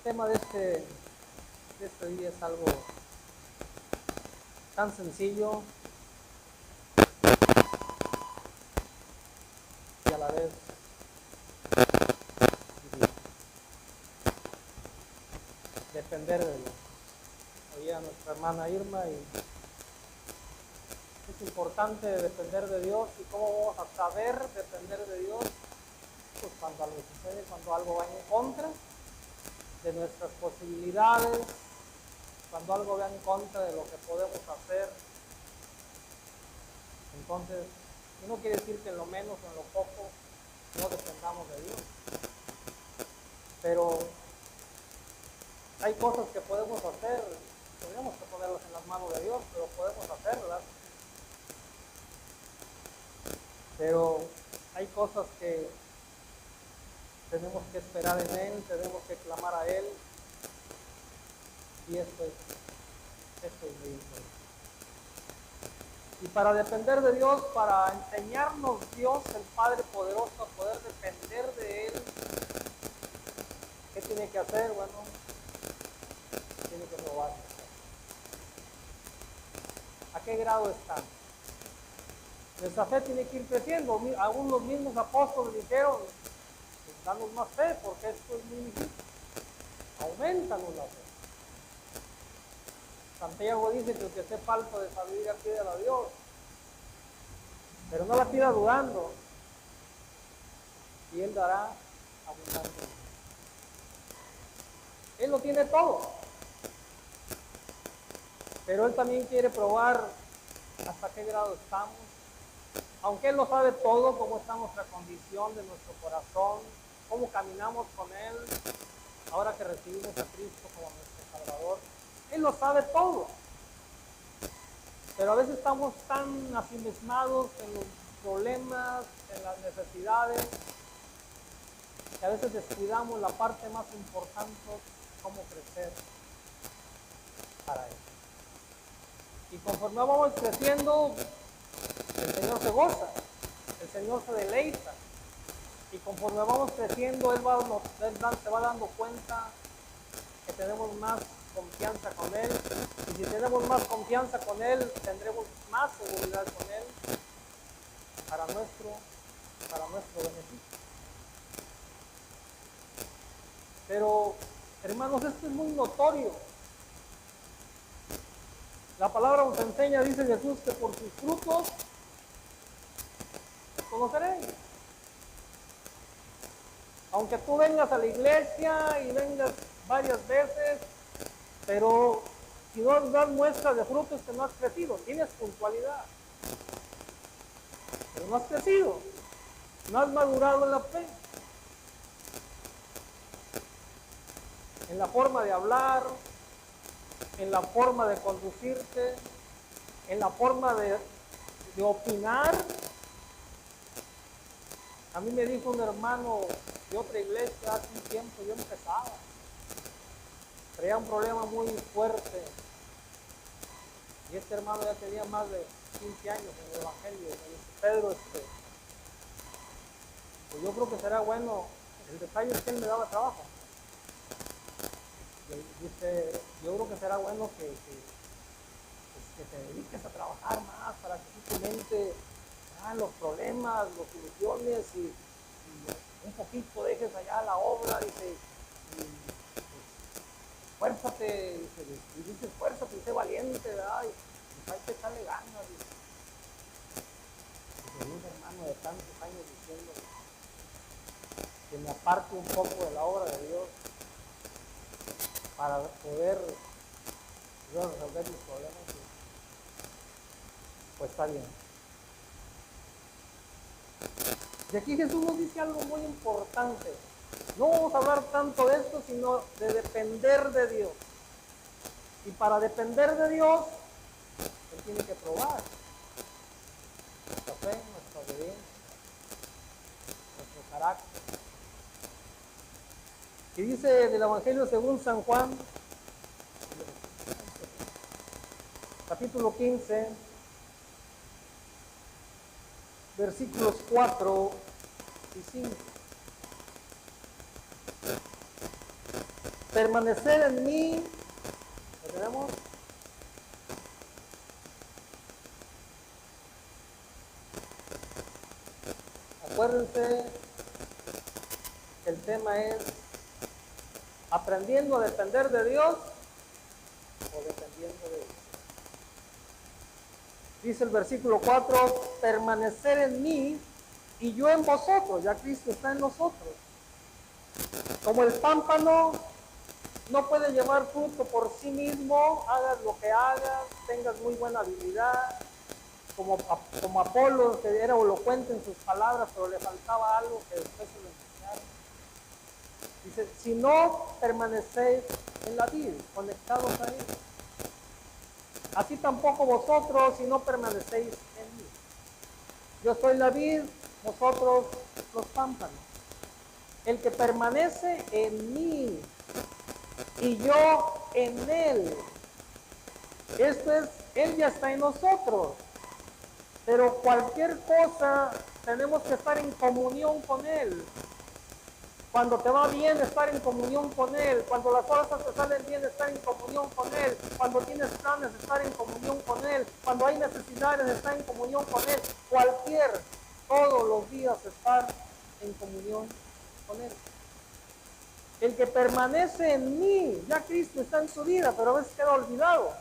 tema de este día es algo tan sencillo y a la vez difícil. Depender de Dios. Oía a nuestra hermana Irma y es importante depender de Dios. ¿Y cómo vamos a saber depender de Dios? Pues cuando algo sucede, cuando algo va en contra de nuestras posibilidades, cuando algo va en contra de lo que podemos hacer. Entonces, no quiere decir que en lo menos o en lo poco no dependamos de Dios, pero hay cosas que podemos hacer, tenemos que ponerlas en las manos de Dios, pero podemos hacerlas. Pero hay cosas que tenemos que esperar en Él, tenemos que clamar a Él, y esto es muy importante. Y para depender de Dios, para enseñarnos Dios, el Padre poderoso, a poder depender de Él, ¿qué tiene que hacer? Bueno, tiene que probar. ¿A qué grado están? Nuestra fe tiene que ir creciendo. Aún los mismos apóstoles dijeron, pues, danos más fe, porque esto es muy difícil. Aumentanos la fe. Santiago dice que el que esté falto de sabiduría pídela a Dios, pero no la pida dudando, y Él dará abundancia. Él lo tiene todo, pero Él también quiere probar hasta qué grado estamos. Aunque Él lo sabe todo, cómo está nuestra condición de nuestro corazón, cómo caminamos con Él, ahora que recibimos a Cristo como nuestro Salvador, Él lo sabe todo. Pero a veces estamos tan asimismados en los problemas, en las necesidades, que a veces descuidamos la parte más importante, cómo crecer para Él. Y conforme vamos creciendo, el Señor se goza, el Señor se deleita. Y conforme vamos creciendo, Él se va dando cuenta que tenemos más confianza con Él. Y si tenemos más confianza con Él, tendremos más seguridad con Él para nuestro beneficio. Pero, hermanos, esto es muy notorio. La palabra nos enseña, dice Jesús, que por sus frutos los conoceréis. Aunque tú vengas a la iglesia y vengas varias veces, pero si no das muestras de frutos, que no has crecido. Tienes puntualidad, pero no has crecido, no has madurado en la fe, en la forma de hablar, en la forma de conducirte, en la forma de opinar. A mí me dijo un hermano de otra iglesia hace un tiempo, yo empezaba, traía un problema muy fuerte, y este hermano ya tenía más de 15 años en el Evangelio. Me dice: Pedro, pues yo creo que será bueno, el detalle es que él me daba trabajo. Y dice: yo creo que será bueno que te dediques a trabajar más, para que tu mente los problemas, las soluciones, y un poquito dejes allá la obra. Dice: esfuérzate, dice, esfuérzate y sé valiente, ¿verdad? Y hay que echarle ganas. Y un hermano de tantos años diciendo que me aparte un poco de la obra de Dios para poder resolver mis problemas, pues está bien. Y aquí Jesús nos dice algo muy importante. No vamos a hablar tanto de esto, sino de depender de Dios. Y para depender de Dios, Él tiene que probar nuestra fe, nuestra obediencia, nuestro carácter. Y dice del Evangelio según San Juan, capítulo 15, versículos 4 y 5. Permanecer en mí, ¿lo tenemos? Acuérdense que el tema es aprendiendo a depender de Dios o dependiendo de Dios. Dice el versículo 4, permanecer en mí y yo en vosotros, ya Cristo está en nosotros. Como el pámpano no puede llevar fruto por sí mismo, hagas lo que hagas, tengas muy buena habilidad, como Apolo, que era elocuente en sus palabras, pero le faltaba algo que después se lo enseñaron. Dice, si no permanecéis en la vid, conectados a él, así tampoco vosotros si no permanecéis en mí. Yo soy la vid, vosotros los pámpanos. El que permanece en mí y yo en él, esto es, él ya está en nosotros. Pero cualquier cosa tenemos que estar en comunión con él. Cuando te va bien, estar en comunión con él. Cuando las cosas te salen bien, estar en comunión con él. Cuando tienes planes, estar en comunión con él. Cuando hay necesidades, estar en comunión con él. Todos los días estar en comunión con él. El que permanece en mí, ya Cristo está en su vida, pero a veces queda olvidado.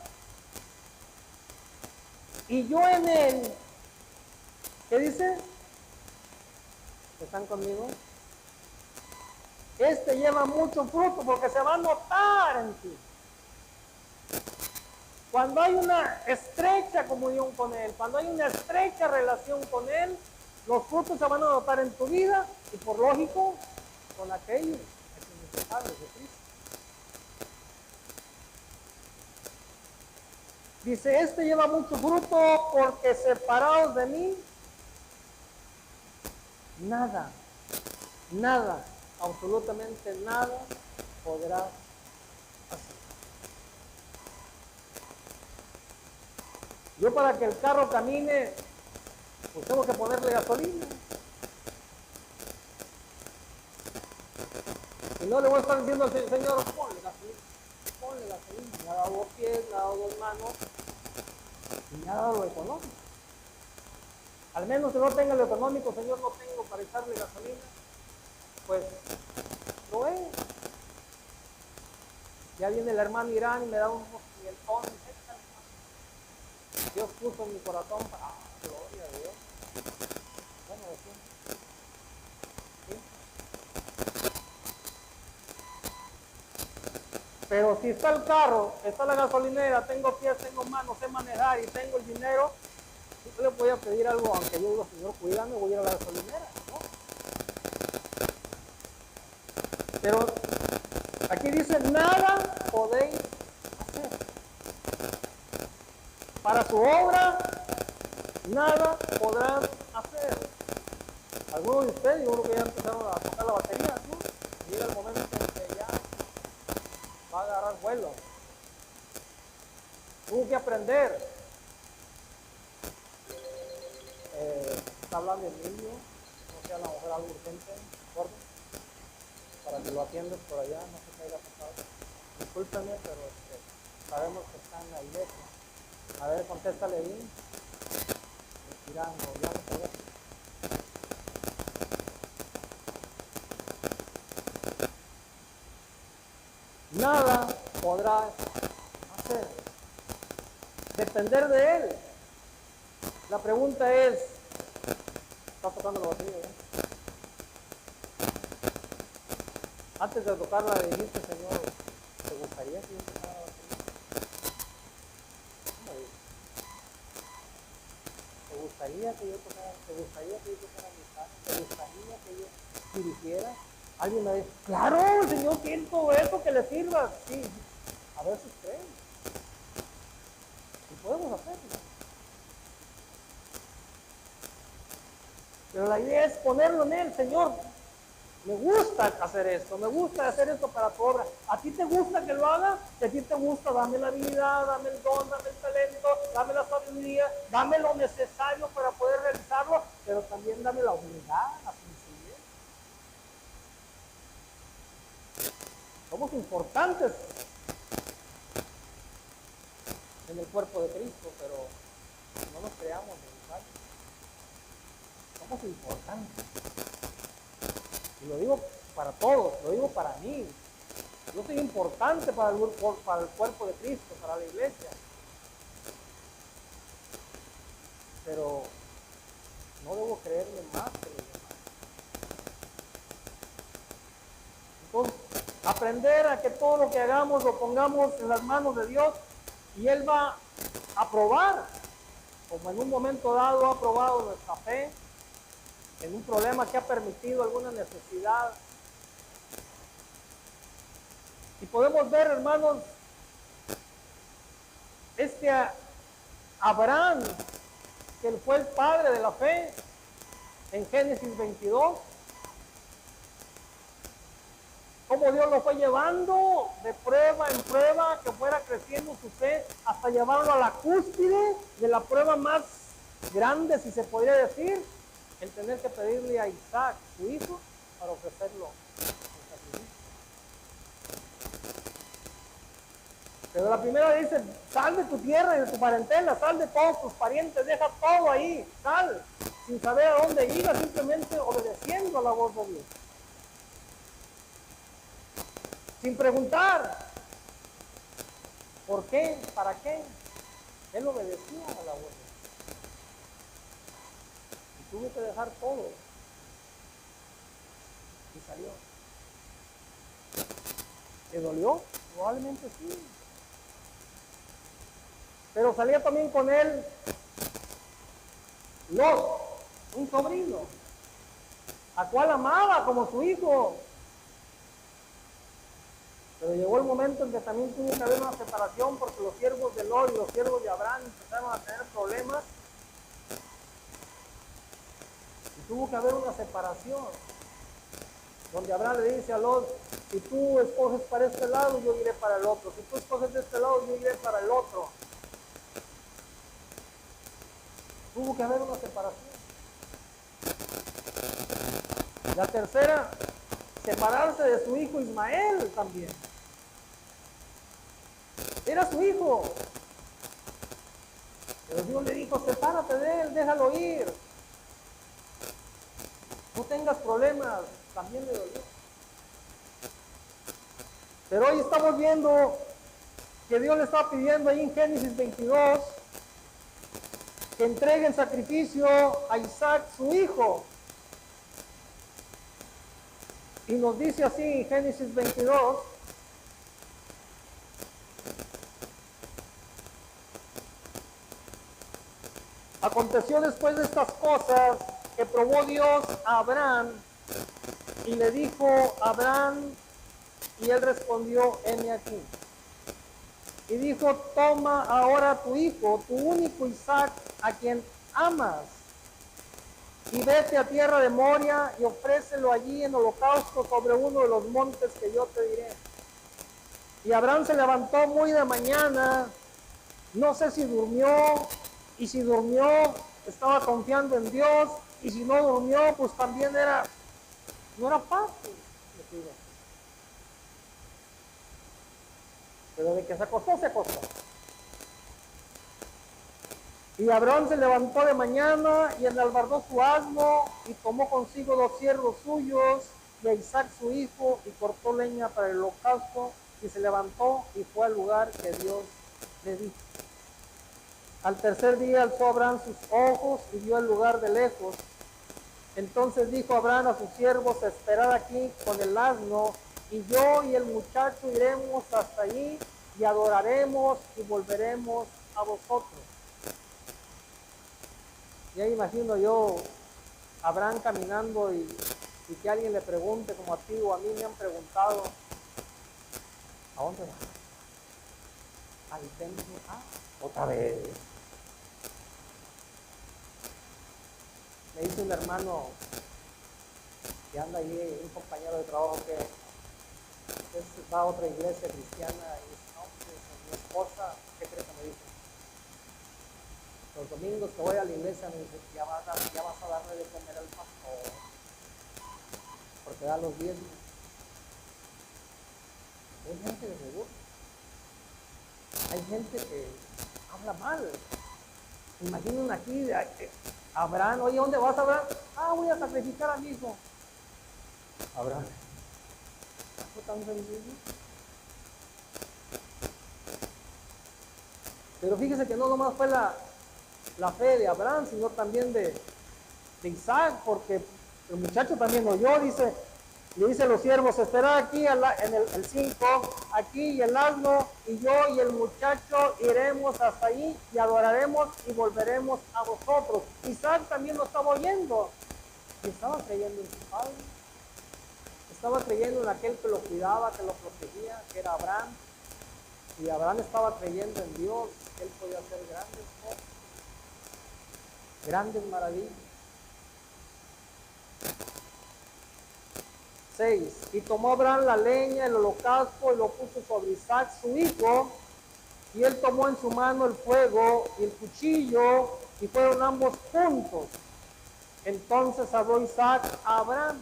Y yo en él, ¿qué dice? ¿Están conmigo? Este lleva mucho fruto porque se va a notar en ti. Cuando hay una estrecha comunión con él, cuando hay una estrecha relación con él, los frutos se van a notar en tu vida y por lógico con aquellos a quienes de Cristo. Dice, este lleva mucho fruto porque separados de mí, nada, absolutamente nada podrás hacer. Yo para que el carro camine, pues tengo que ponerle gasolina. Y no le voy a estar diciendo al Señor, ponle gasolina. Me ha dado 2 pies, me ha dado 2 manos y me ha dado lo económico. Al menos que no tenga lo económico, Señor, no tengo para echarle gasolina, pues lo es. Ya viene el hermano Irán y me da unos mieltones. Dios puso en mi corazón para gloria a Dios. Bueno, ¿sí? Pero si está el carro, está la gasolinera, tengo pies, tengo manos, sé manejar y tengo el dinero, yo le voy a pedir algo, aunque yo digo, Señor, cuídame, voy a ir a la gasolinera, ¿no? Pero aquí dice, nada podéis hacer. Para su obra, nada podrán hacer. Algunos de ustedes, yo creo que ya empezaron a tocar la batería, ¿no? Llega el momento en que ya va a agarrar vuelo. Tuvo que aprender. Está hablando Emilio, no sea la mujer algo urgente, gordo, para que lo atiendas por allá, no sé qué haya pasado. Discúlpame, pero sabemos que está en la iglesia. A ver, contéstale ahí. Respirando, ya no te veo. Nada podrás hacer. Depender de él. La pregunta es, ¿estás tocando la batería? Antes de tocarla le dijiste, Señor, ¿te gustaría que yo tocara la batería? ¿Cómo dices? ¿Te gustaría que yo tocara? ¿Te gustaría que yo tocara guitarra? ¿Te gustaría que yo dirigiera? Alguien me dice, claro, el Señor quiere todo eso que le sirva. Sí, a veces creen. Y podemos hacerlo. Pero la idea es ponerlo en él, Señor. Me gusta hacer esto, me gusta hacer esto para tu obra. ¿A ti te gusta que lo haga? Si a ti te gusta, dame la habilidad, dame el don, dame el talento, dame la sabiduría, dame lo necesario para poder realizarlo, pero también dame la humildad, la sencillez. Somos importantes en el cuerpo de Cristo, pero no nos creamos necesarios. Somos importantes. Y lo digo para todos, lo digo para mí. Yo soy importante para el cuerpo de Cristo, para la iglesia. Pero no debo creerme más que los demás. Entonces, aprender a que todo lo que hagamos lo pongamos en las manos de Dios y Él va a probar, como en un momento dado ha probado nuestra fe, en un problema que ha permitido alguna necesidad. Y podemos ver, hermanos, Abraham, que él fue el padre de la fe, en Génesis 22, cómo Dios lo fue llevando de prueba en prueba, que fuera creciendo su fe hasta llevarlo a la cúspide de la prueba más grande, si se podría decir, el tener que pedirle a Isaac, su hijo, para ofrecerlo en sacrificio. Pero la primera dice, sal de tu tierra y de tu parentela, sal de todos tus parientes, deja todo ahí, sal, sin saber a dónde ir, simplemente obedeciendo a la voz de Dios. Sin preguntar, ¿por qué? ¿Para qué? Él obedecía a la voz de Dios. Y tuvo que dejar todo. Y salió. ¿Le dolió? Probablemente sí. Pero salía también con él Lot, un sobrino, a cual amaba como su hijo. Pero llegó el momento en que también tuvo que haber una separación, porque los siervos de Lot y los siervos de Abraham empezaron a tener problemas. Y tuvo que haber una separación, donde Abraham le dice a Lot, si tú escoges para este lado, yo iré para el otro. Si tú escoges de este lado, yo iré para el otro. Tuvo que haber una separación. La tercera, separarse de su hijo Ismael también. Era su hijo. Pero Dios le dijo, sepárate de él, déjalo ir. No tengas problemas, también le dolió. Pero hoy estamos viendo que Dios le está pidiendo ahí en Génesis 22 que entregue en sacrificio a Isaac, su hijo. Y nos dice así en Génesis 22, aconteció después de estas cosas que probó Dios a Abraham y le dijo a Abraham, y él respondió, heme aquí. Y dijo, toma ahora tu hijo, tu único Isaac, a quien amas, y vete a tierra de Moria y ofrécelo allí en holocausto sobre uno de los montes que yo te diré. Y Abraham se levantó muy de mañana, no sé si durmió, y si durmió estaba confiando en Dios, y si no durmió pues también no era fácil. Pero de que se acostó, se acostó. Y Abraham se levantó de mañana y enalbardó su asno y tomó consigo 2 siervos suyos y a Isaac su hijo y cortó leña para el holocausto y se levantó y fue al lugar que Dios le dijo. Al tercer día alzó Abraham sus ojos y vio el lugar de lejos. Entonces dijo Abraham a sus siervos, esperad aquí con el asno, y yo y el muchacho iremos hasta allí y adoraremos y volveremos a vosotros. Ya imagino yo Abraham caminando y que alguien le pregunte, como a ti o a mí me han preguntado, ¿a dónde vas? Al templo. Otra vez. Me dice un hermano que anda ahí, un compañero de trabajo que va a otra iglesia cristiana y dice, no, pues, mi esposa, ¿qué crees que me dice? Los domingos que voy a la iglesia me dice, ya vas a darle de comer al pastor, porque da los diezmos. Hay gente que se burla. Hay gente que habla mal. Imaginen aquí Abraham, oye, ¿dónde vas, Abraham? Ah, voy a sacrificar a mi hijo. Abraham, ¿no tan sencillo? Pero fíjese que no nomás fue la fe de Abraham, sino también de Isaac, porque el muchacho también oyó, dice, le dice a los siervos, esperad aquí en el 5, aquí y el asno, y yo y el muchacho iremos hasta ahí y adoraremos y volveremos a vosotros. Isaac también lo estaba oyendo y estaba creyendo en su padre, estaba creyendo en aquel que lo cuidaba, que lo protegía, que era Abraham, y Abraham estaba creyendo en Dios, que él podía hacer grandes cosas, grandes maravillas. 6. Y tomó Abraham la leña, el holocausto, y lo puso sobre Isaac, su hijo, y él tomó en su mano el fuego y el cuchillo, y fueron ambos juntos. Entonces habló Isaac a Abraham,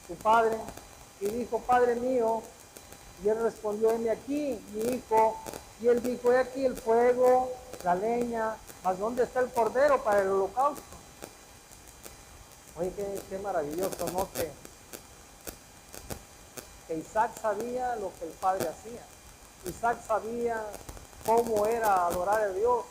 su padre, y dijo, Padre mío, y él respondió, heme aquí, mi hijo, y él dijo, he aquí el fuego, la leña, mas ¿dónde está el cordero para el holocausto? Oye, qué maravilloso, ¿no? Que Isaac sabía lo que el padre hacía. Isaac sabía cómo era adorar a Dios.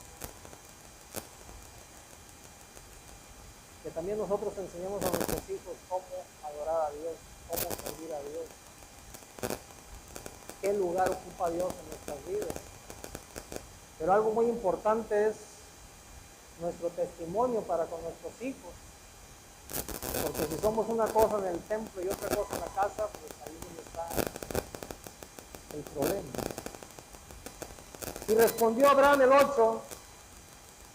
Que también nosotros enseñemos a nuestros hijos cómo adorar a Dios, cómo servir a Dios. Qué lugar ocupa Dios en nuestras vidas. Pero algo muy importante es nuestro testimonio para con nuestros hijos. Porque si somos una cosa en el templo y otra cosa en la casa, pues ahí es donde está el problema. Y respondió Abraham el 8,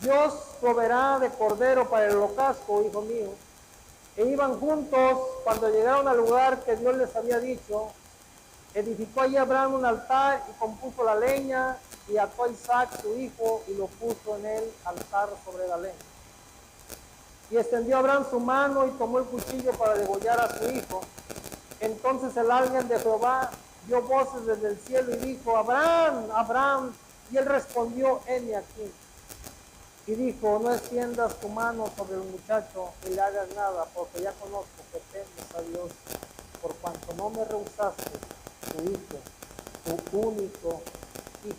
Dios proveerá de cordero para el holocausto, hijo mío. E iban juntos cuando llegaron al lugar que Dios les había dicho. Edificó allí Abraham un altar y compuso la leña y ató a Isaac su hijo y lo puso en el altar sobre la leña. Y extendió Abraham su mano y tomó el cuchillo para degollar a su hijo. Entonces el ángel de Jehová dio voces desde el cielo y dijo, Abraham, Abraham. Y él respondió, heme aquí. Y dijo, no extiendas tu mano sobre el muchacho ni le hagas nada, porque ya conozco que temes a Dios, por cuanto no me rehusaste tu hijo, tu único hijo.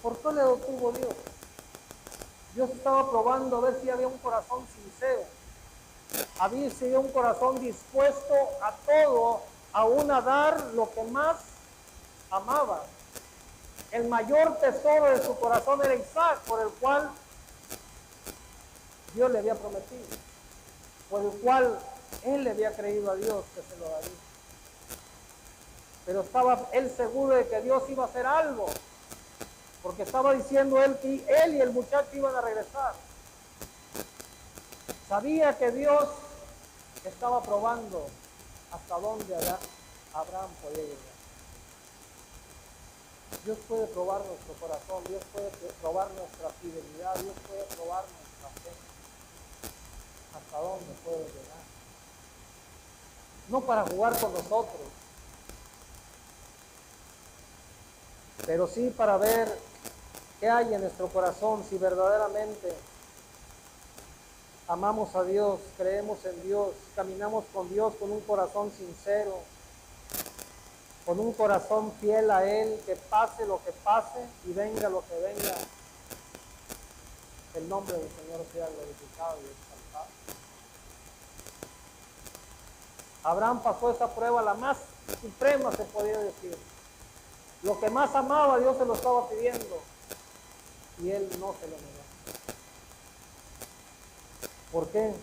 ¿Por qué le detuvo Dios? Dios estaba probando a ver si había un corazón sincero, a ver si había un corazón dispuesto a todo, aún a dar lo que más amaba. El mayor tesoro de su corazón era Isaac, por el cual Dios le había prometido, por el cual él le había creído a Dios que se lo daría. Pero estaba él seguro de que Dios iba a hacer algo, porque estaba diciendo él que él y el muchacho iban a regresar. Sabía que Dios estaba probando hasta dónde Abraham podía llegar. Dios puede probar nuestro corazón, Dios puede probar nuestra fidelidad, Dios puede probar nuestra fe. Hasta dónde puede llegar. No para jugar con nosotros, pero sí para ver qué hay en nuestro corazón, si verdaderamente amamos a Dios, creemos en Dios, caminamos con Dios con un corazón sincero, con un corazón fiel a Él, que pase lo que pase y venga lo que venga, el nombre del Señor sea glorificado y exaltado. Abraham pasó esa prueba, la más suprema se podría decir. Lo que más amaba, Dios se lo estaba pidiendo y él no se lo negó. ¿Por qué?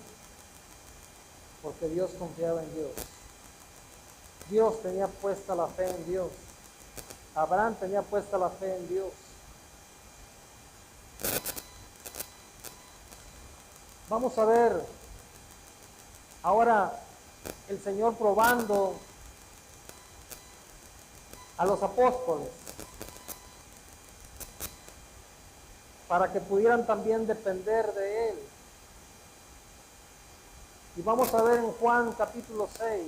Porque Dios confiaba en Dios. Dios tenía puesta la fe en Dios. Abraham tenía puesta la fe en Dios. Vamos a ver ahora el Señor probando a los apóstoles para que pudieran también depender de Él. Y vamos a ver en Juan capítulo 6.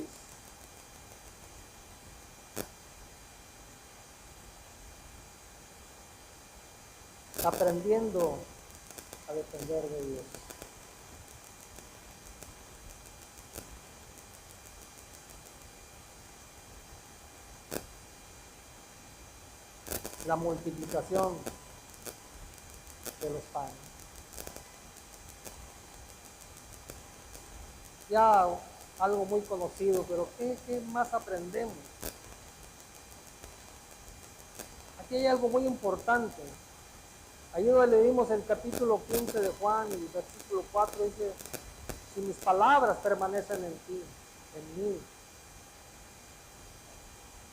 aprendiendo a depender de Dios. La multiplicación de los panes. Ya algo muy conocido, pero ¿qué más aprendemos? Aquí hay algo muy importante. Ayer leímos el capítulo 15 de Juan y el versículo 4 dice, si mis palabras permanecen en ti, en mí,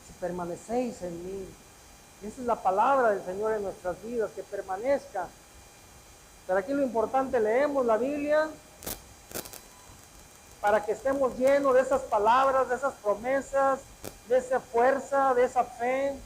si permanecéis en mí, esa es la palabra del Señor en nuestras vidas, que permanezca. Pero aquí lo importante, leemos la Biblia para que estemos llenos de esas palabras, de esas promesas, de esa fuerza, de esa fe.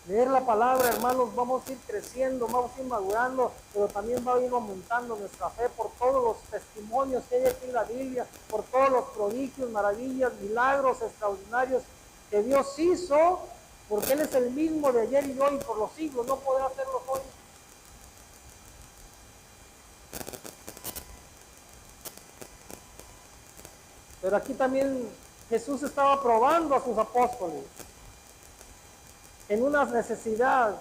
Leer la palabra, hermanos, vamos a ir creciendo, vamos a ir madurando, pero también va a ir aumentando nuestra fe por todos los testimonios que hay aquí en la Biblia, por todos los prodigios, maravillas, milagros extraordinarios que Dios hizo, porque Él es el mismo de ayer y de hoy y por los siglos, no podrá hacerlo hoy. Pero aquí también Jesús estaba probando a sus apóstoles en una necesidad.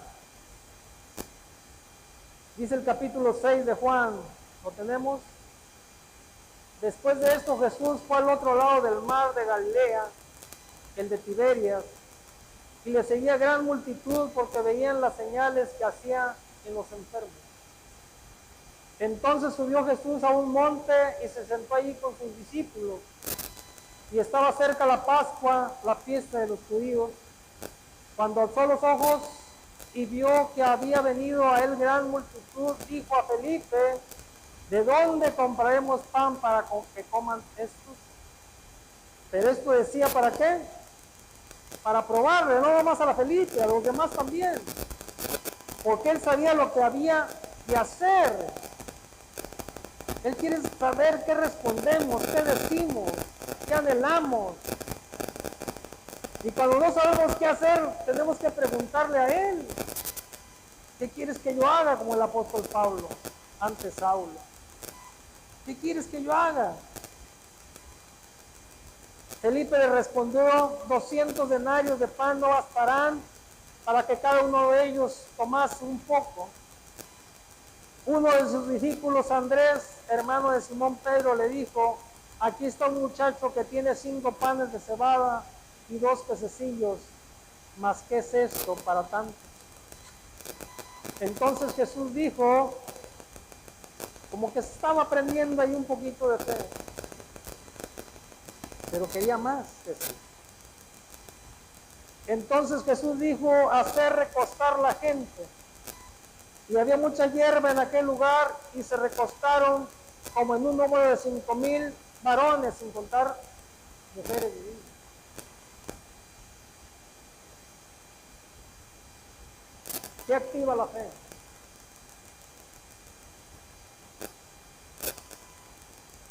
Dice el capítulo 6 de Juan, ¿lo tenemos? Después de esto Jesús fue al otro lado del mar de Galilea, el de Tiberias, y le seguía gran multitud porque veían las señales que hacía en los enfermos. Entonces subió Jesús a un monte y se sentó allí con sus discípulos. Y estaba cerca la Pascua, la fiesta de los judíos. Cuando alzó los ojos y vio que había venido a él gran multitud, dijo a Felipe, ¿de dónde compraremos pan para que coman estos? Pero esto decía, ¿para qué? Para probarle, no nomás a la Felipe, a los demás también. Porque él sabía lo que había de hacer. Él quiere saber qué respondemos, qué decimos, qué anhelamos. Y cuando no sabemos qué hacer, tenemos que preguntarle a Él. ¿Qué quieres que yo haga? Como el apóstol Pablo, ante Saulo. ¿Qué quieres que yo haga? Felipe le respondió, 200 denarios de pan no bastarán para que cada uno de ellos tomase un poco. Uno de sus discípulos, Andrés, hermano de Simón Pedro, le dijo, aquí está un muchacho que tiene 5 panes de cebada y 2 pececillos, mas ¿qué es esto para tanto? Entonces Jesús dijo, como que estaba aprendiendo ahí un poquito de fe, pero quería más Jesús. Entonces Jesús dijo, hacer recostar la gente. Y había mucha hierba en aquel lugar y se recostaron como en un número de 5,000 varones, sin contar mujeres y niños. ¿Qué activa la fe?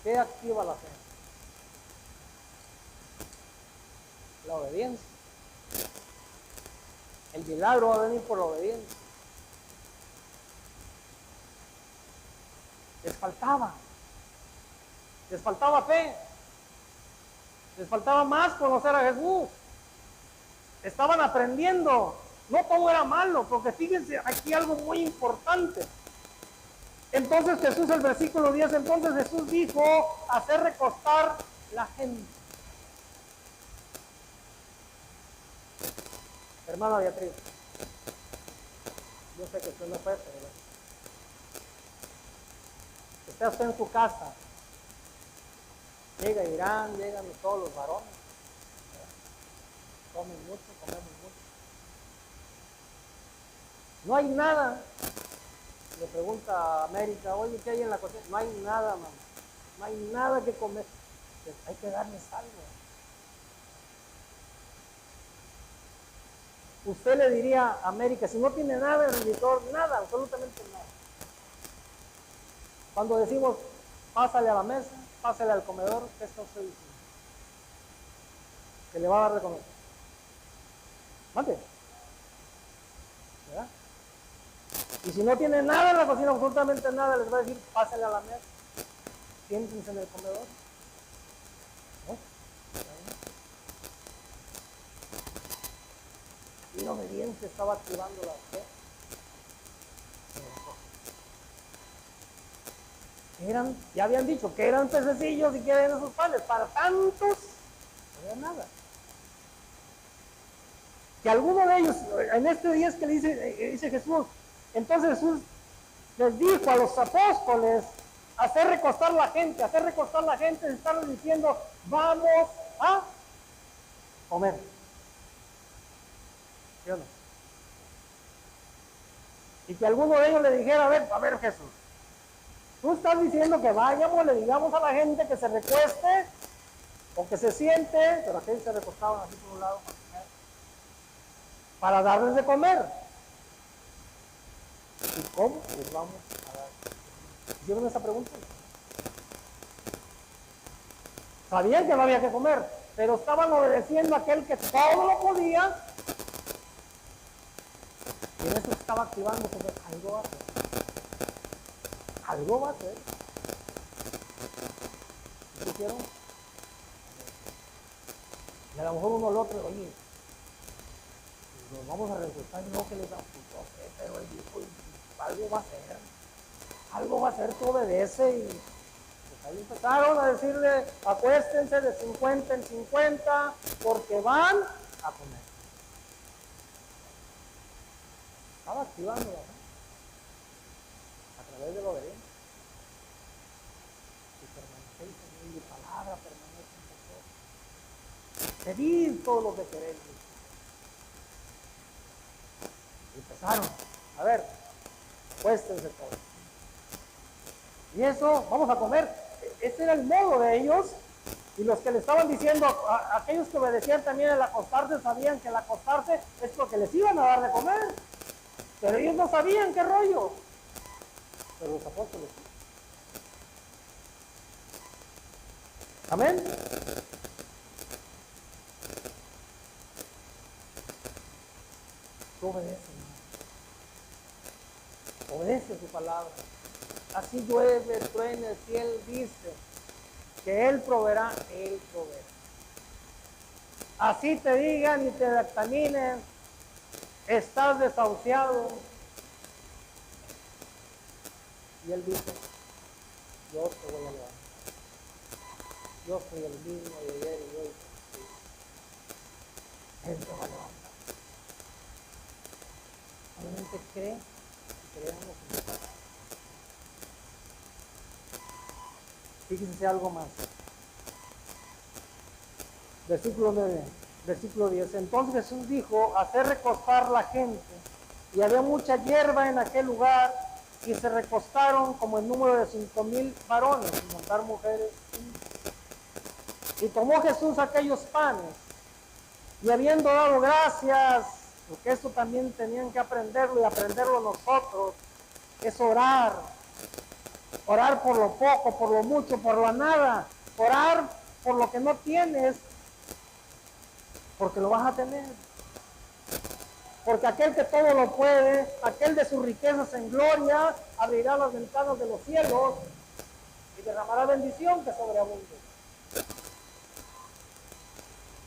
¿Qué activa la fe? La obediencia. El milagro va a venir por la obediencia. Les faltaba fe, les faltaba más conocer a Jesús. Estaban aprendiendo, no todo era malo, porque fíjense aquí algo muy importante. Entonces Jesús, el versículo 10, entonces Jesús dijo, hacer recostar la gente. Hermana Beatriz, yo sé que usted no fue, pero está en su casa, llega Irán, llegan todos los varones, comen mucho, comemos mucho. No hay nada. Le pregunta a América, oye, ¿qué hay en la cocina? No hay nada, mamá. No hay nada que comer. Pues hay que darles algo. Usted le diría a América, si no tiene nada en el editor, nada, absolutamente nada. Cuando decimos, pásale a la mesa, pásale al comedor, ¿qué está usted diciendo? Que le va a dar de comer. Mande. ¿verdad? Y si no tiene nada en la cocina, absolutamente nada, les va a decir, pásenle a la mesa, siéntense en el comedor. ¿No? Y la obediencia estaba activando la fe. Ya habían dicho que eran pececillos y que eran esos panes. Para tantos, no había nada. Que alguno de ellos, en este día es que dice Jesús, entonces Jesús les dijo a los apóstoles, hacer recostar la gente, estarles diciendo, vamos a comer. ¿Sí o no? Y que alguno de ellos le dijera, a ver Jesús, tú estás diciendo que vayamos, le digamos a la gente que se recueste o que se siente, pero aquellos se recostaban así por un lado para darles de comer. ¿Y cómo les vamos a dar? ¿Hicieron esa pregunta? Sabían que no había que comer, pero estaban obedeciendo a aquel que todo lo podía. Y en eso estaba activando como algo va a hacer. Algo va a hacer. ¿Qué hicieron? Y a lo mejor uno al otro, oye, nos vamos a resultar, no que les da puto, pero él dijo, algo va a hacer. Algo va a hacer, tú obedece. Y pues ahí empezaron a decirle, acuéstense de 50 en 50 porque van a comer. Estaba activando, ¿no? A través de la obediencia. Y permanecéis en mi palabra, permanece en vosotros. Pedid todo lo que queréis. Y empezaron, a ver, acuéstense todos. Y eso, vamos a comer. Ese era el modo de ellos. Y los que le estaban diciendo, aquellos que obedecían también el acostarse, sabían que el acostarse es porque les iban a dar de comer. Pero ellos no sabían qué rollo. Pero los apóstoles sí. Amén. Tú obedeces. Obedece su palabra. Así llueve, truene, si Él dice que Él proveerá, Él proveerá. Así te digan y te dictaminen, estás desahuciado. Y Él dice, yo te voy a levantar. Yo soy el mismo de ayer y hoy. Él te va a levantar. Solamente cree y creamos en Él. Fíjense algo más. Versículo 9, versículo 10. Entonces Jesús dijo, hacer recostar la gente. Y había mucha hierba en aquel lugar, y se recostaron como el número de 5,000 varones, sin contar mujeres. Y tomó Jesús aquellos panes, y habiendo dado gracias, porque esto también tenían que aprenderlo, y aprenderlo nosotros, es orar. Orar por lo poco, por lo mucho, por la nada. Orar por lo que no tienes, porque lo vas a tener. Porque aquel que todo lo puede, aquel de sus riquezas en gloria, abrirá las ventanas de los cielos y derramará bendición que sobreabunde.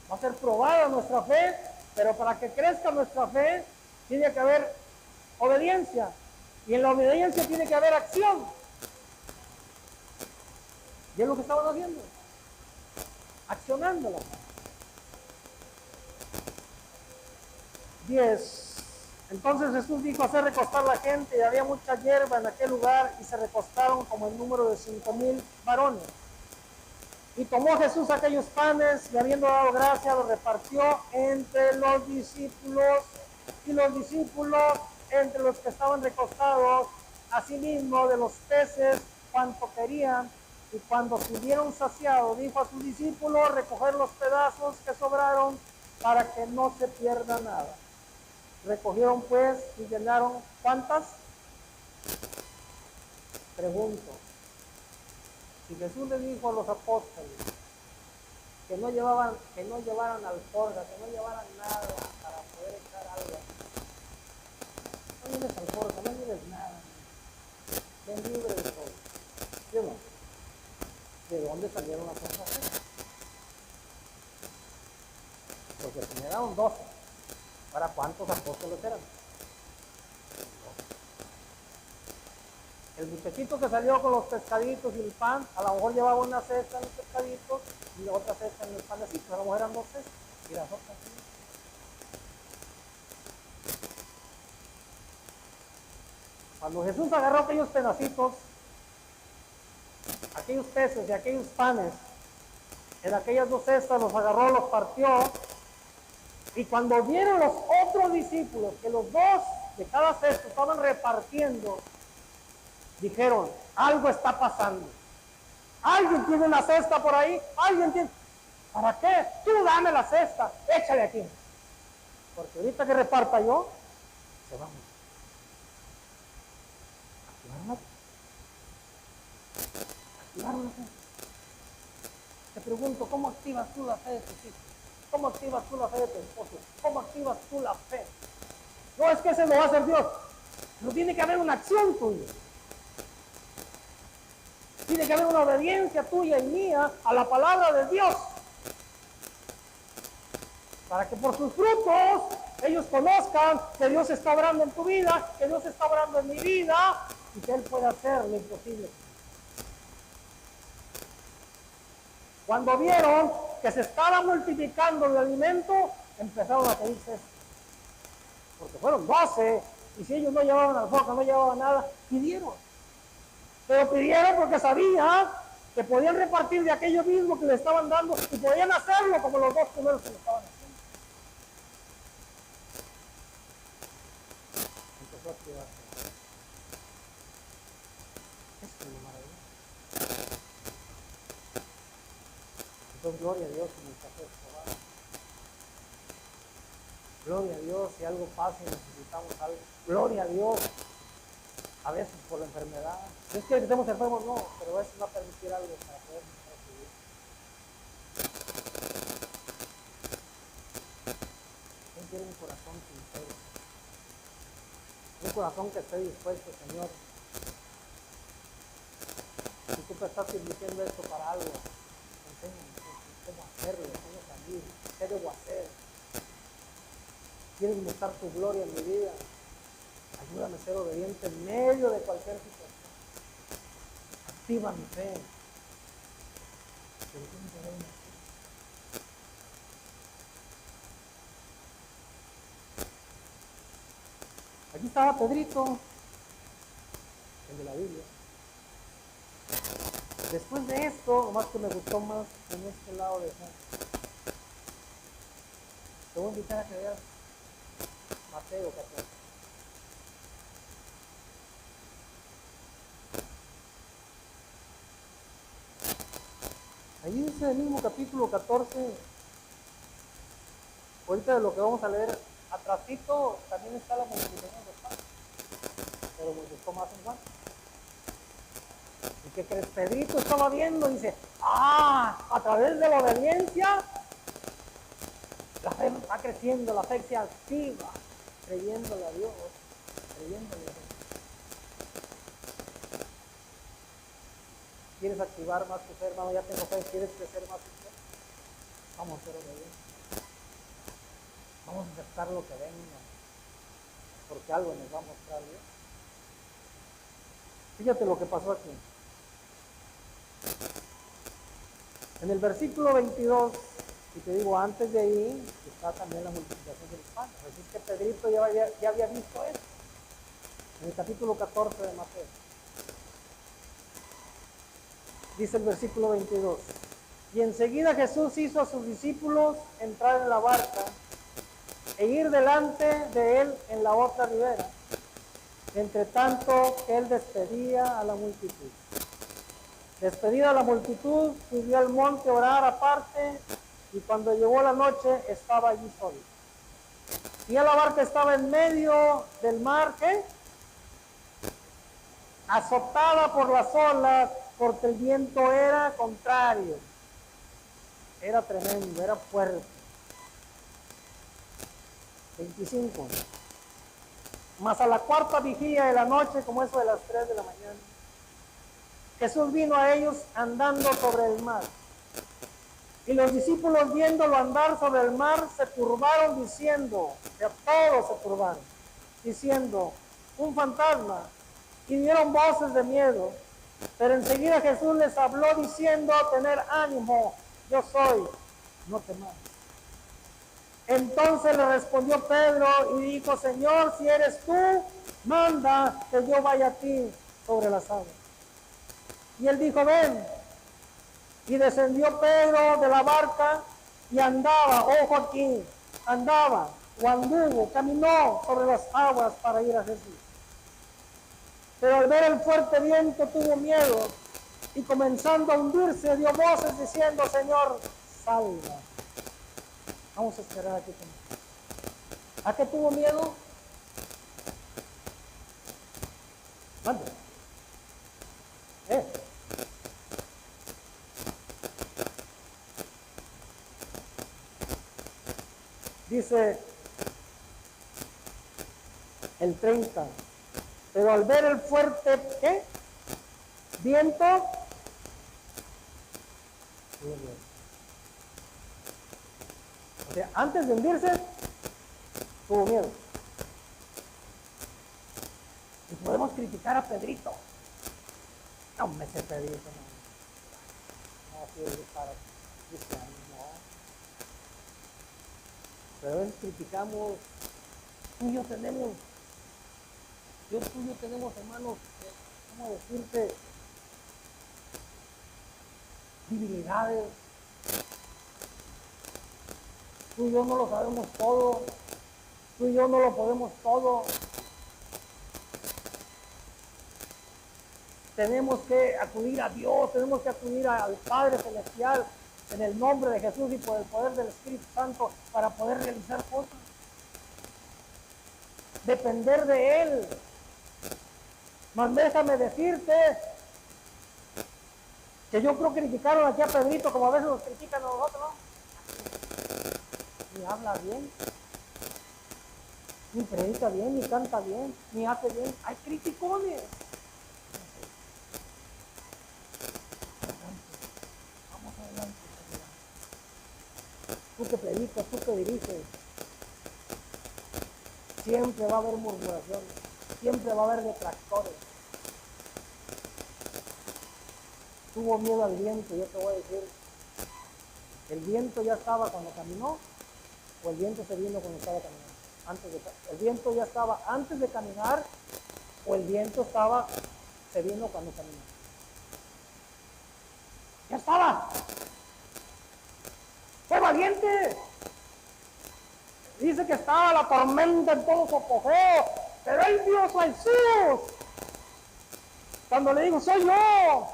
Va a ser probada nuestra fe, pero para que crezca nuestra fe, tiene que haber obediencia. Y en la obediencia tiene que haber acción. Y es lo que estaban haciendo. Accionándola. 10. Entonces Jesús dijo hacer recostar la gente, y había mucha hierba en aquel lugar, y se recostaron como el número de 5,000 varones. Y tomó Jesús aquellos panes, y habiendo dado gracia, los repartió entre los discípulos, y los discípulos entre los que estaban recostados, asimismo de los peces cuanto querían. Y cuando se hubieron saciado, dijo a sus discípulos recoger los pedazos que sobraron para que no se pierda nada. Recogieron pues y llenaron, ¿cuántas? Pregunto, si Jesús le dijo a los apóstoles que no llevaran alforja, que no llevaran nada para poder echar algo, vienes al foro, no vienes nada. Ven libre de todo. ¿Sí o no? ¿De dónde salieron las cosas así? Porque si me daban 12, ¿para cuántos apóstoles eran? El muchachito que salió con los pescaditos y el pan, a lo mejor llevaba una cesta en los pescaditos y la otra cesta en los panecitos, a lo mejor eran 2 cestas y las otras sí. Cuando Jesús agarró aquellos pedacitos, aquellos peces y aquellos panes, en aquellas 2 cestas los agarró, los partió, y cuando vieron los otros discípulos que los 2 de cada cesta estaban repartiendo, dijeron, algo está pasando. Alguien tiene una cesta por ahí, alguien tiene... ¿Para qué? Tú dame la cesta, échale aquí. Porque ahorita que reparta yo, se va a activar la fe. Te pregunto, ¿cómo activas tú la fe de tus hijos? ¿Cómo activas tú la fe de tu esposo? ¿Cómo activas tú la fe? No es que ese lo va a hacer Dios, no tiene que haber una acción tuya. Tiene que haber una obediencia tuya y mía a la palabra de Dios. Para que por sus frutos ellos conozcan que Dios está obrando en tu vida, que Dios está obrando en mi vida y que Él puede hacer lo imposible. Cuando vieron que se estaba multiplicando el alimento, empezaron a pedir cestas. Porque fueron 12, y si ellos no llevaban alforja, no llevaban nada, pidieron. Pero pidieron porque sabían que podían repartir de aquello mismo que le estaban dando y podían hacerlo como los 2 primeros que lo estaban haciendo. Empezó a activarse. Eso es lo maravilloso. Entonces, gloria a Dios en el café de Escobar. Gloria a Dios si algo pasa y necesitamos algo. Gloria a Dios. A veces por la enfermedad. No es que estemos enfermos, no, pero a veces va a permitir algo para poder recibir. ¿Quién quiere un corazón sincero? Un corazón que esté dispuesto, Señor. Si tú te estás diciendo esto para algo, enséñame cómo hacerlo, cómo salir, qué debo hacer. ¿Quieres mostrar tu gloria en mi vida? Ayúdame a ser obediente en medio de cualquier situación. Activa mi fe. Aquí estaba Pedrito, el de la Biblia. Después de esto, nomás que me gustó más en este lado de Juan. Te voy a invitar a que veas Mateo 14. Ahí dice el mismo capítulo 14, ahorita de lo que vamos a leer, atrásito también está la multiplicación de pan, pero me gustó más en Juan. ¿Y qué crees? Pedrito estaba viendo y dice, a través de la obediencia, la fe va creciendo, la fe se activa, creyéndole a Dios, creyéndole a Dios. ¿Quieres activar más tu fe, hermano? Ya tengo fe. ¿Quieres crecer más tu fe? Vamos a ser obedientes. Vamos a aceptar lo que venga, porque algo nos va a mostrar Dios. Fíjate lo que pasó aquí. En el versículo 22, y te digo, antes de ahí está también la multiplicación del pan. Así que Pedrito ya había visto esto. En el capítulo 14 de Mateo. Dice el versículo 22. Y enseguida Jesús hizo a sus discípulos entrar en la barca e ir delante de él en la otra ribera, entre tanto que él despedía a la multitud. Despedida la multitud, subió al monte a orar aparte, y cuando llegó la noche estaba allí solo. Y la barca estaba en medio del mar, ¿qué? Azotada por las olas, porque el viento era contrario. Era tremendo, era fuerte. 25. Mas a la cuarta vigilia de la noche, como eso de las 3 de la mañana, Jesús vino a ellos andando sobre el mar. Y los discípulos, viéndolo andar sobre el mar, se turbaron diciendo, todos se turbaron, diciendo, un fantasma, y dieron voces de miedo. Pero enseguida Jesús les habló diciendo, tener ánimo, yo soy, no temáis. Entonces le respondió Pedro y dijo, Señor, si eres tú, manda que yo vaya a ti sobre las aguas. Y él dijo, ven. Y descendió Pedro de la barca y andaba, ojo aquí, andaba o anduvo, caminó sobre las aguas para ir a Jesús. Pero al ver el fuerte viento tuvo miedo y comenzando a hundirse dio voces diciendo, Señor, salva. Vamos a esperar aquí también. ¿A qué tuvo miedo? Mande. Dice el 30. Pero al ver el fuerte, ¿qué? Viento, tuvo miedo. O sea, antes de hundirse, tuvo miedo. Y podemos criticar a Pedrito. No me sé Pedrito, no sirve para cristiano, no. Pero a veces criticamos, tú y yo tenemos, hermanos, ¿cómo decirte? Debilidades. Tú y yo no lo sabemos todo. Tú y yo no lo podemos todo. Tenemos que acudir a Dios, tenemos que acudir al Padre Celestial en el nombre de Jesús y por el poder del Espíritu Santo para poder realizar cosas. Depender de Él. Mas déjame decirte que yo creo que criticaron aquí a Pedrito como a veces nos critican a nosotros, ¿no? Ni habla bien, ni predica bien, ni canta bien, ni hace bien. Hay criticones. Vamos adelante. Tú que predicas, tú que diriges, siempre va a haber murmuraciones, siempre va a haber detractores. Tuvo miedo al viento, yo te voy a decir, el viento ya estaba cuando caminó, o el viento se vino cuando estaba caminando. El viento ya estaba antes de caminar, o el viento se vino cuando caminó. Ya estaba. Fue valiente. Dice que estaba la tormenta en todo su apogeo, pero él vio a Jesús. Cuando le dijo, soy yo.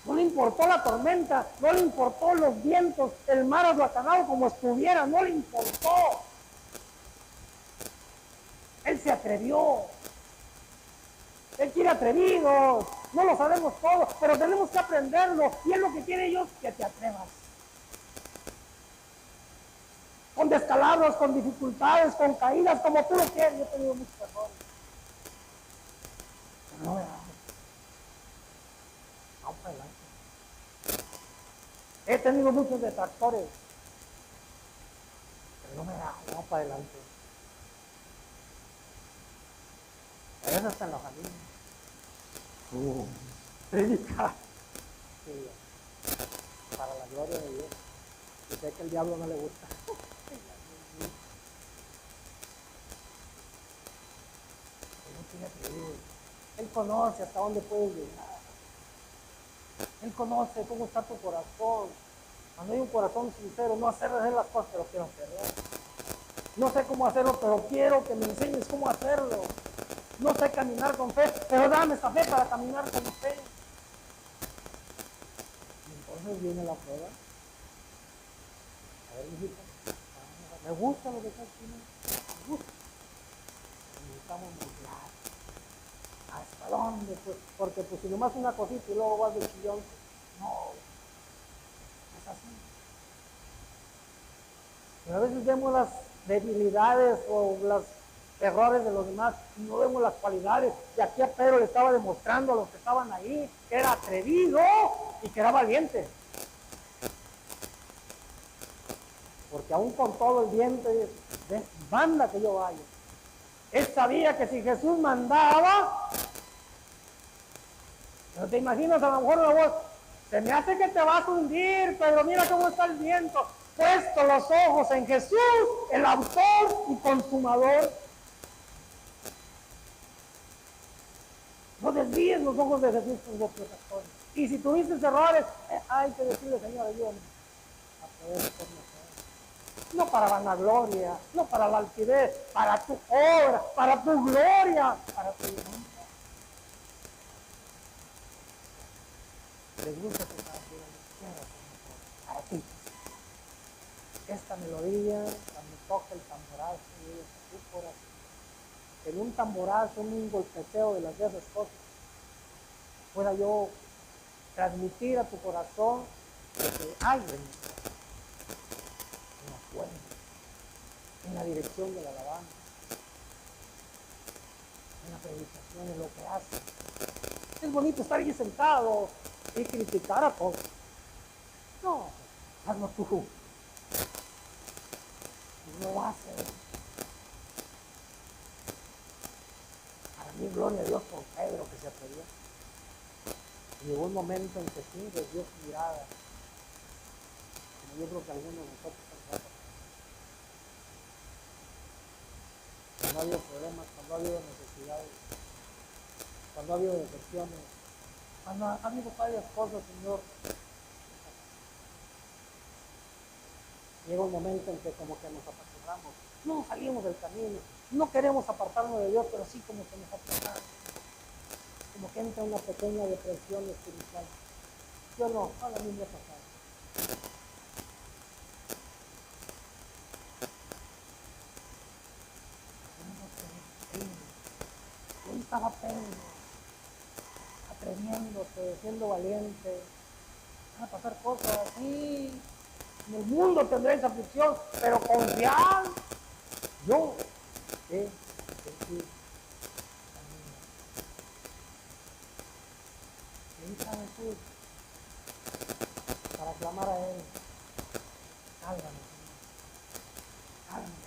No le importó la tormenta, no le importó los vientos, el mar aplatanado como estuviera, no le importó. Él se atrevió. Él quiere atrevidos. No lo sabemos todo, pero tenemos que aprenderlo. Y es lo que quiere Dios, que te atrevas. Con descalabros, con dificultades, con caídas, como tú lo quieres. Yo he tenido muchos errores. Pero no me da. Vamos para adelante. He tenido muchos detractores. Pero no me da. Vamos para adelante. A veces hasta en la familia. Predica. Sí, para la gloria de Dios. Yo sé que el diablo no le gusta. Él conoce hasta dónde puedes llegar. Él conoce cómo está tu corazón. Cuando hay un corazón sincero, no hacer las cosas, pero quiero hacerlo. No sé cómo hacerlo, pero quiero que me enseñes cómo hacerlo. No sé caminar con fe, pero dame esa fe para caminar con fe. Y entonces viene la prueba. A ver, mijito, me gusta lo que estás haciendo. Me gusta. Necesitamos mostrar. ¿Hasta dónde? Pues, porque pues si nomás una cosita y luego vas de chillón, no. Es así. Pero a veces vemos las debilidades o las errores de los demás y no vemos las cualidades. Y aquí a Pedro le estaba demostrando a los que estaban ahí que era atrevido y que era valiente. Porque aún con todo el viento, manda que yo vaya. Él sabía que si Jesús mandaba, no te imaginas a lo mejor la voz, se me hace que te vas a hundir, pero mira cómo está el viento. Puesto los ojos en Jesús, el autor y consumador. No desvíes los ojos de Jesús con vuestros actores. Y si tuviste errores, hay que decirle, Señor, ayúdame a poder ser mejor. No para vanagloria, no para la altivez, para tu obra, para tu gloria, para tu honra. Les gusta tu canción, para ti. Esta melodía, cuando toca el tamborazo, tu corazón. En un tamborazo, en un golpeteo de las esas cosas, pueda yo transmitir a tu corazón lo que hay en la fuente, en la dirección de la alabanza, en la predicación, en lo que hace. Es bonito estar ahí sentado y criticar a todos. No, hazlo tú. No haces. Para mí, gloria a Dios por Pedro que se atrevió. Y llegó un momento en que sí, desvió su mirada, como yo creo que algunos de nosotros pensamos. Cuando ha habido problemas, cuando ha habido necesidades, cuando ha habido decepciones, cuando ha habido varias cosas, Señor, llega un momento en que como que nos apaciguamos, no salimos del camino, no queremos apartarnos de Dios, pero sí como que nos apartamos, como que entra una pequeña depresión espiritual. Yo no, a mí me ha pasado. Ahí estaba Pedro, atreviéndose, siendo valiente. Van a pasar cosas, sí. En el mundo tendréis aflicción, pero confiad. Yo he sentido también. Y ahí está Jesús para clamar a Él. Sálvame, Señor. Sálvame.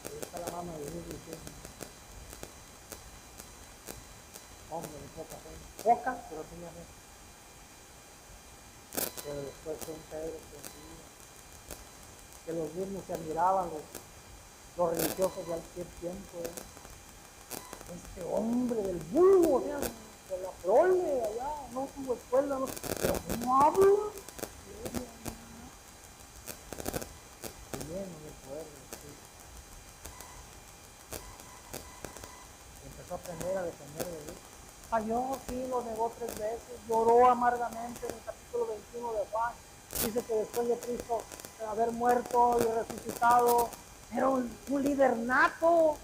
Ahí está la mamá de Jesús diciendo, hombre de poca fe. Poca, pero tenía fe. Pero después fue un Pedro que los mismos se admiraban, los religiosos de aquel tiempo. Este hombre del vulgo, de la prole allá, no tuvo escuela, no, pero ¿cómo habla? Lleno del poder del Espíritu. Empezó a aprender a depender de Dios. Falló, sí, lo negó 3 veces, lloró amargamente en el capítulo 21 de Juan. Dice que después de Cristo haber muerto y resucitado, era un líder nato.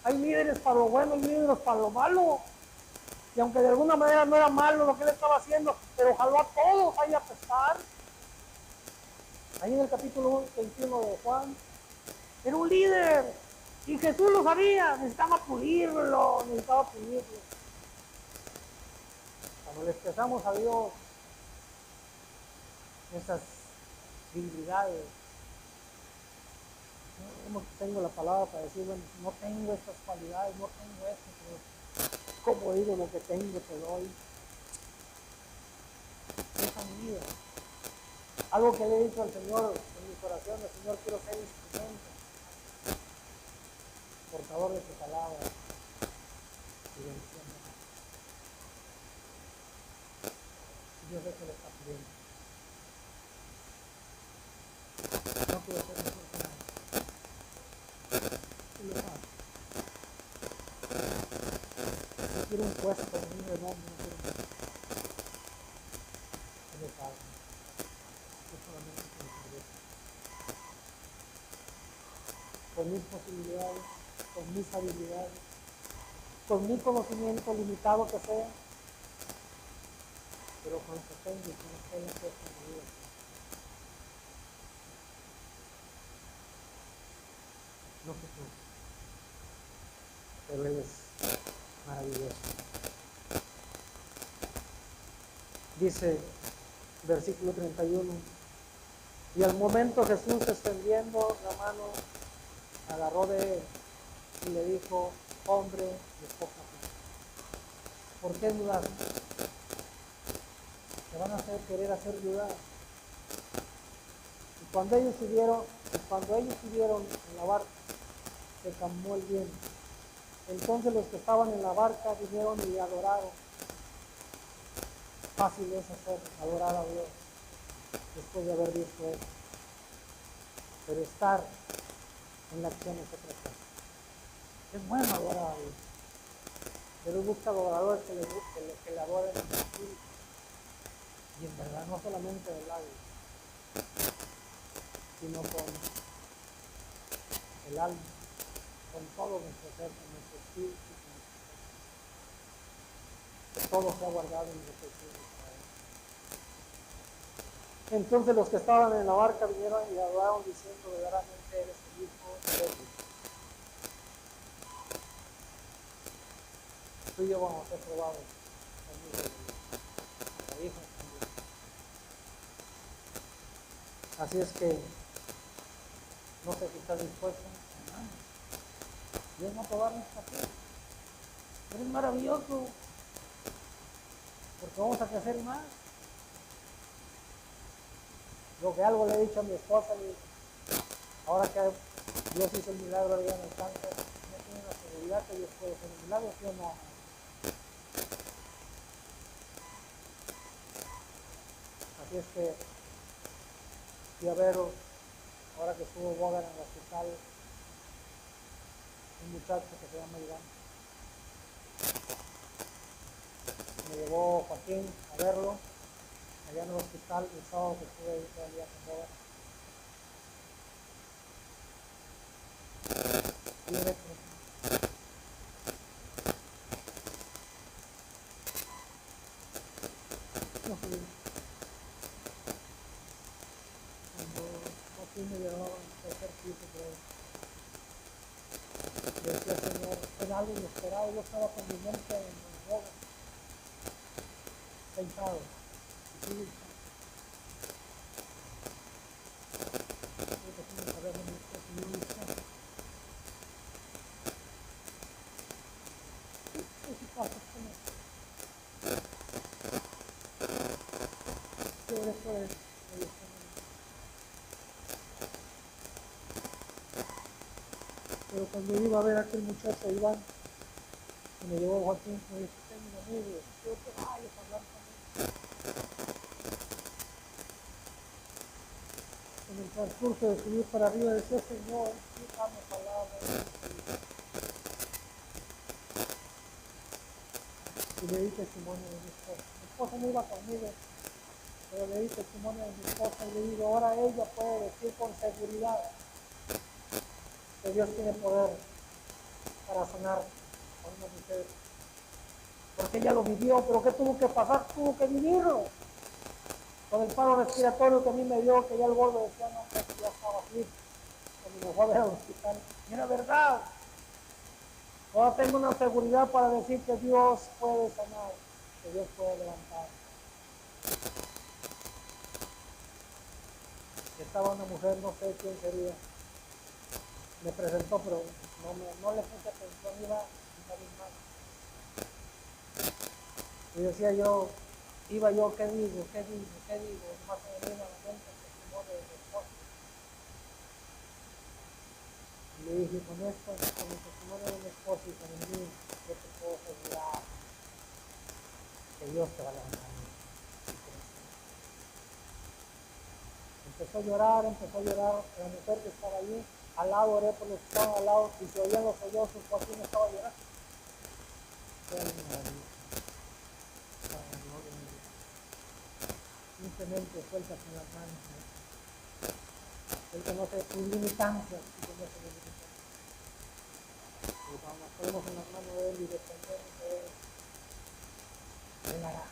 Hay líderes para lo bueno y líderes para lo malo. Y aunque de alguna manera no era malo lo que él estaba haciendo, pero jaló a todos ahí a pescar. Ahí en el capítulo 21 de Juan, era un líder. Y Jesús lo sabía, necesitaba pulirlo. Cuando le expresamos a Dios esas debilidades, no tengo la palabra para decir, bueno, no tengo estas cualidades, no tengo esto, pero como digo, lo que tengo te doy. Esa es mi vida. Algo que le he dicho al Señor en mis oraciones, Señor, quiero ser instrumento, portador de tu palabra y bendición. Yo sé que lo está pidiendo. No quiero ser mejor que nadie. Tú lo sabes. No quiero un puesto, ni un renombre, no quiero nada. Tú lo sabes. Yo solamente quiero servir. Con mis posibilidades, con mis habilidades, con mi conocimiento limitado que sea, pero con lo que tengo y con lo que haya puesto en mi vida. no Jesús, pero Él es maravilloso. Dice, versículo 31, y al momento Jesús, extendiendo la mano, agarró de él y le dijo, hombre de poca fe, ¿por qué dudar? Te van a querer hacer dudar. Y cuando ellos subieron en la barca, se calmó el viento. Entonces los que estaban en la barca vinieron y adoraron. Fácil es adorar a Dios después de haber visto eso. Pero estar en la acción es otra cosa. Es bueno adorar a Dios. Pero busca adoradores que le adoren en espíritu. Y en verdad, no solamente de labios, sino con el alma, con todo nuestro ser, con nuestro espíritu, con nuestro ser. Todo se ha guardado en nuestro espíritu. Entonces los que estaban en la barca vinieron y adoraron diciendo, verdaderamente eres el Hijo de Dios. Tú y yo vamos a ser probados con el Hijo de Dios. La hija también. Así es que no sé si estás dispuesto, hermano. Dios va a probar nuestra fe. Eres maravilloso, porque vamos a crecer más. Lo que algo le he dicho a mi esposa, y ahora que Dios hizo el milagro allá en el cáncer, no tiene la seguridad que Dios puede hacer el milagro, ¿sí o no? Así es que fui a verlo, ahora que estuvo Boga en el hospital, un muchacho que se llama Iván. Me llevó Joaquín a verlo allá en el hospital el sábado que estuve ahí todo el día con Boga. No fui. Cuando Joaquín me llevaba al tercer piso, le decía, Señor, es algo inesperado. Yo estaba con mi mente en el Boga, sentado. Y sí, pero cuando iba a ver a aquel muchacho Iván, que me llevó Joaquín, me dijo, tengo un amigo, quiero que vayas a hablar con él. En el transcurso de subir para arriba decía, Señor, dame palabras. Y le di testimonio de mi esposa. Mi esposa no iba conmigo, pero le di testimonio de mi esposa y le digo, ahora ella puede decir con seguridad que Dios tiene poder para sanar a una mujer. Porque ella lo vivió, pero ¿qué tuvo que pasar? Tuvo que vivirlo. Con el paro respiratorio que a mí me dio, que ya el gordo decía, no, que ya estaba así, cuando me fue a ver al hospital. Y era verdad. Ahora tengo una seguridad para decir que Dios puede sanar, que Dios puede levantar. Estaba una mujer, no sé quién sería, me presentó, pero no le puse atención, iba a mi mano. Y decía yo, ¿qué digo? Más me vino a la mente el testimonio de mi esposa. Y le dije, con el testimonio de mi esposa y con el mío, yo te puedo asegurar que Dios te va a levantar. Empezó a llorar, la mujer que estaba allí, al lado, oré por los que estaban al lado, y se oían los sollozos, Joaquín estaba llorando. Simplemente suéltate las manos. Él conoce tus limitancias y conoce las limitancias. Y cuando nos ponemos en las manos de Él y dependemos de Él, Él hará.